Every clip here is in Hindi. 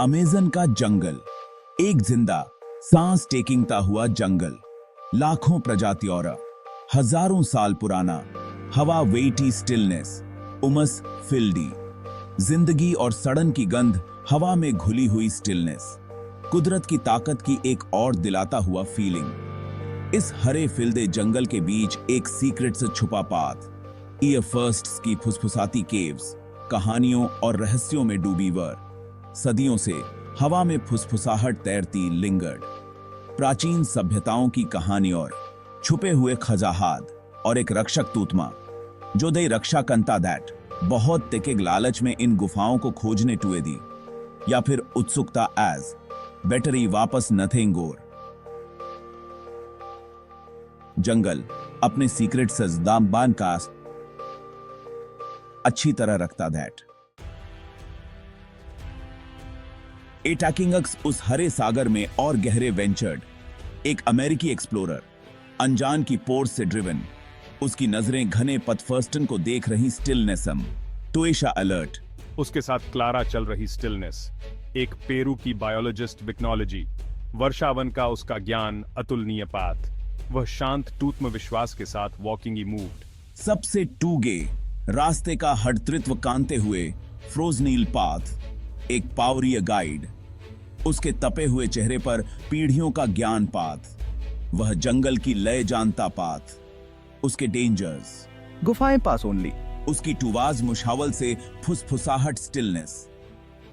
अमेज़न का जंगल, एक जिंदा सांस टेकिंगता हुआ जंगल, लाखों प्रजाति और हजारों साल पुराना, हवा वेटी स्टिलनेस, उमस फिल्डी, जिंदगी और सड़न की गंध, हवा में घुली हुई स्टिलनेस, कुदरत की ताकत की एक और दिलाता हुआ फीलिंग। इस हरे फिल्दे जंगल के बीच एक सीक्रेट से छुपा पाथ, ईयर फर्स्ट्स की फुसफुसाती केव्स, कहानियों और रहस्यों में डूबी वर, सदियों से हवा में फुसफुसाहट तैरती लिंगर्ड, प्राचीन सभ्यताओं की कहानी और छुपे हुए खजाहाद, और एक रक्षक तूतमा जो दे रक्षा कंता दैट बहुत तिके लालच में इन गुफाओं को खोजने टुए दी, या फिर उत्सुकता एज बेटरी वापस नथिंग गोर। जंगल अपने सीक्रेट सजदामबान का अच्छी तरह रखता दैट एटाकिंगक्स उस हरे सागर में और गहरे वेंचर्ड, एक अमेरिकी एक्सप्लोरर, अनजान की पोर्स से ड्रिवन, उसकी नजरें घने पथफर्स्टन को देख रही स्टिलनेसम, टोएशा अलर्ट, उसके साथ क्लारा चल रही स्टिलनेस, एक पेरू की बायोलॉजिस्ट विक्नोलॉजी, वर्षावन का उसका ज्ञान अतुलनीय पाथ, वह शांत टूत्म विश्वास के साथ वॉकिंग ही मूव्ड। सबसे टूगे रास्ते का हठतृत्व कांते हुए फ्रोजनील पाथ, एक पावरीय गाइड, उसके तपे हुए चेहरे पर पीढ़ियों का ज्ञान पाथ, वह जंगल की लय जानता पाथ, उसके डेंजर्स, गुफाएं पास ओनली, उसकी टुवाज मुशावल से फुसफुसाहट स्टिलनेस,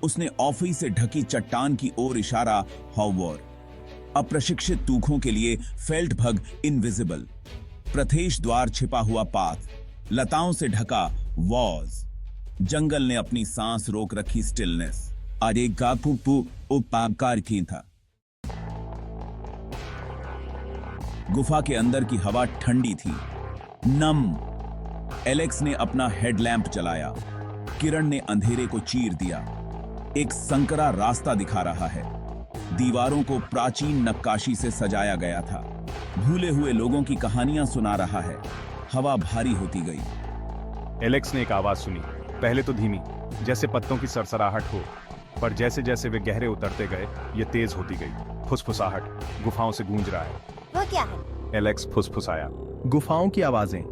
उसने ऑफी से ढकी चट्टान की ओर इशारा हॉवर, अप्रशिक्षित तूखों के लिए फेल्ट भग इनविजिबल, प्रथेश द्वार छिपा हुआ पाथ, लताओं से ढका वॉज। जंगल ने अपनी सांस रोक रखी स्टिलनेस आज एक गापुपु उपाकार की था। गुफा के अंदर की हवा ठंडी थी, नम। एलेक्स ने अपना हेडलैम्प जलाया, किरण ने अंधेरे को चीर दिया। एक संकरा रास्ता दिखा रहा है, दीवारों को प्राचीन नक्काशी से सजाया गया था, भूले हुए लोगों की कहानियां सुना रहा है। हवा भारी होती गई। एलेक्स ने एक आवाज सुनी, पहले तो धीमी, जैसे पत्तों की सरसराहट हो, पर जैसे जैसे वे गहरे उतरते गए, ये तेज होती गई। फुसफुसाहट गुफाओं से गूंज रहा है। वह क्या है? एलेक्स फुसफुसाया। गुफाओं की आवाजें।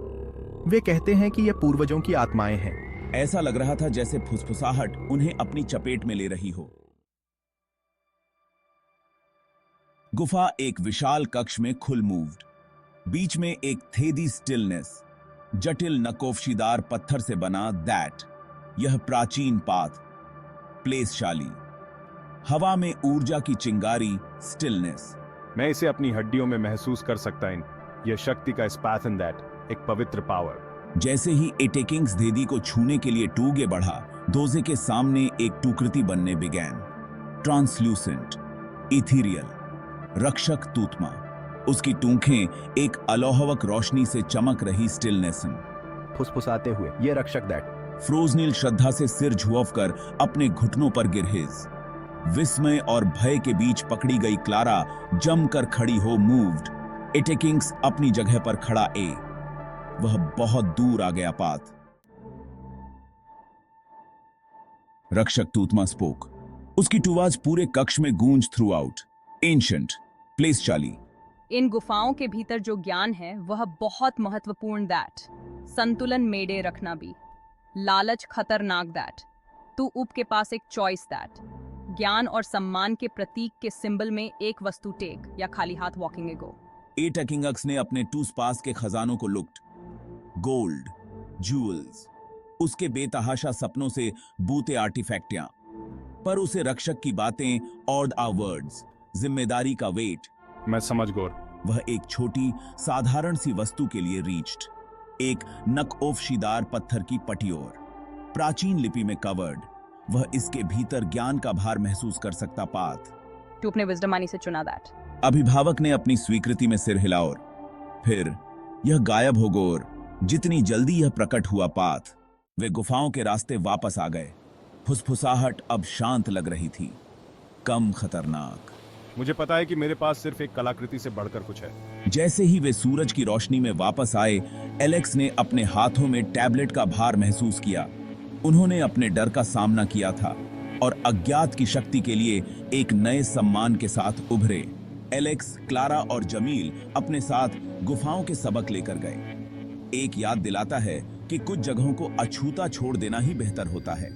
वे कहते हैं कि ये पूर्वजों की आत्माएं हैं। ऐसा लग रहा था जैसे फुसफुसाहट उन्हें अपनी चपेट में ले रही हो। गुफा एक विशाल कक्ष में खुल मूव्ड, बीच में एक थेदी स्टिलनेस, जटिल नकोफशीदार पत्थर से बना दैट, यह प्राचीन पाथ, प्लेसशाली, हवा में ऊर्जा की चिंगारी स्टिलनेस। मैं इसे अपनी हड्डियों में महसूस कर सकता हूं, यह शक्ति का स्पैथ इन दैट, एक पवित्र पावर। जैसे ही एटेकिंग्स धेदी को छूने के लिए टूगे बढ़ा, दोजे के सामने एक टूकृति बनने बिगैन, ट्रांसल्यूसेंट, इथीरियल, रक्षक तूतमा, उसकी टूंखें एक अलोहवक रोशनी से चमक रही स्टिलनेसन। फुसफुसाते हुए ये रक्षक दैट। फ्रोजनील श्रद्धा से सिर झुककर अपने घुटनों पर गिरहिज, विस्मय और भय के बीच पकड़ी गई क्लारा जमकर खड़ी हो मूव्ड, एटेकिंग्स अपनी जगह पर खड़ा ए, वह बहुत दूर आ गया पाथ। रक्षक तूतमा स्पोक, उसकी टुवाज पूरे कक्ष में गूंज थ्रू आउट, एंशंट, प्लेसशाली। इन गुफाओं के भीतर जो ज्ञान है वह बहुत महत्वपूर्ण दैट, संतुलन मेडे रखना भी, लालच खतरनाक दैट, तू ऊप के पास एक चॉइस दैट, ज्ञान और सम्मान के प्रतीक के सिंबल में एक वस्तु टेक या खाली हाथ वॉकिंग एगो। एटेकिंगक्स ने अपने टूस पास के खजानों को लुक्ट, गोल्ड, जूल्स, उसके बेतहाशा सपनों से बूते आर्टिफैक्टियां, पर उसे रक्षक की बातें और वर्ड्स, जिम्मेदारी का वेट। मैं समझ गौर। वह एक छोटी साधारण सी वस्तु के लिए रीच्ड, एक नकओफशीदार पत्थर की पटियोर, प्राचीन लिपि में कवर्ड, वह इसके भीतर ज्ञान का भार महसूस कर सकता पाथ। तू अपने विजडम मनी से चुना दैट। अभिभावक ने अपनी स्वीकृति में सिर हिला और फिर यह गायब हो गोर। जितनी जल्दी यह प्रकट हुआ पाथ, वे गुफाओं के रास्ते वापस आ गए। फुसफुसाहट अब शांत लग रही थी, कम खतरनाक। मुझे पता है कि मेरे पास सिर्फ एक कलाकृति से बढ़कर कुछ है। जैसे ही वे सूरज की रोशनी में वापस आए, एलेक्स ने अपने हाथों में टैबलेट का भार महसूस किया। उन्होंने अपने डर का सामना किया था, और अज्ञात की शक्ति के लिए एक नए सम्मान के साथ उभरे। एलेक्स, क्लारा और जमील अपने साथ गुफाओं के सबक लेकर गए। एक याद दिलाता है कि कुछ जगहों को अछूता छोड़ देना ही बेहतर होता है।